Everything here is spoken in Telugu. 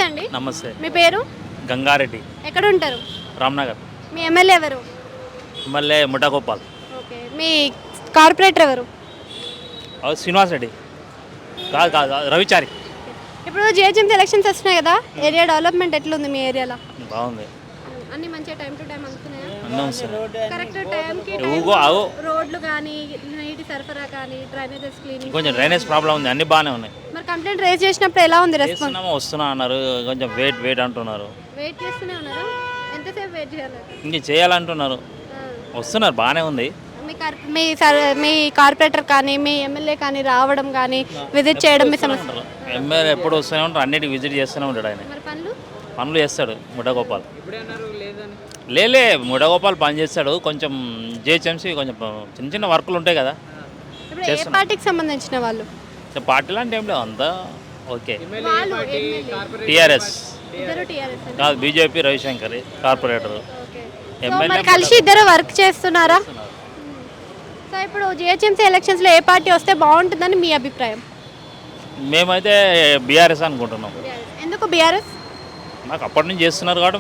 అండి. నమస్తే. మీ పేరు? గంగారెడ్డి, ఎక్కడ ఉంటారు? రామ్నగర్. మీ ఎమ్మెల్యే ఎవరు? ఎమ్మెల్యే ముఠాగోపాల్. ఓకే. మీ కార్పొరేటర్ ఎవరు? శ్రీనివాస్ రెడ్డి. కాదు కాదు, రవిచారి. ఇప్పుడు జిహెచ్ఎంసీ ఎలక్షన్స్ వస్తున్నాయి కదా, ఏరియా డెవలప్మెంట్ ఎట్లుంది మీ ఏరియాలో? బాగుంది, అన్ని మంచిగా టైం టు టైం అందుతున్నాయా? అన్నీ వస్తుంది. కరెక్ట్ టైంకి రోడ్లు కానీ, నీటి సరఫరా కానీ, డ్రైనేజెస్ క్లీనింగ్. కొంచెం డ్రైనేజ్ ప్రాబ్లం ఉంది, అన్ని బాగానే ఉన్నాయి. మరి కంప్లైంట్ రేజ్ చేసినప్పుడు ఎలా ఉంది రెస్పాన్స్? చేస్తున్నామా వస్తున్నా అన్నారు, కొంచెం వెయిట్ అంటున్నారు. వెయిట్ చేస్తూనే ఉన్నారా? ఎంతసేపు వెయిట్ చేయాలి? ఇంక చేయాలంటున్నారు, వస్తున్నారు, బాగానే ఉంది. మీ కార్పొరేటర్ కానీ, మీ ఎమ్మెల్యే కానీ రావడం కానీ, విజిట్ చేయడం మీ సమస్య? ఎమ్మెల్యే ఎప్పుడు వస్తూనే ఉంటారు, అన్నిటికి విజిట్ చేస్తూనే ఉంటాడు ఆయన. మరి పనులు చేస్తాడు ముఠాగోపాల్. లేలే, ముఠాగోపాల్ పని చేస్తాడు. కొంచెం జిహెచ్ఎంసీ కొంచెం చిన్న చిన్న వర్కులు ఉంటాయి కదా. ఇప్పుడు ఏ పార్టీకి సంబంధించిన వాళ్ళు? పార్టీలు అంటే ఏం లేవు, అంతా ఓకే. వాళ్ళు టీఆర్ఎస్ ఇద్దరు TRS ఏనా? కాదు, BJP. Ravishankar corporator. Okay. So MLA మరి కలిసి ఇద్దరు వర్క్ చేస్తున్నారా? సో ఇప్పుడు జిహెచ్ఎంసీ ఎలక్షన్స్లో ఏ పార్టీ వస్తే బాగుంటుందని మీ అభిప్రాయం? మేమైతే బీఆర్ఎస్ అనుకుంటున్నాం. ఎందుకు బీఆర్ఎస్? నాకు అప్పటి నుంచి చేస్తున్నారు కాబట్టి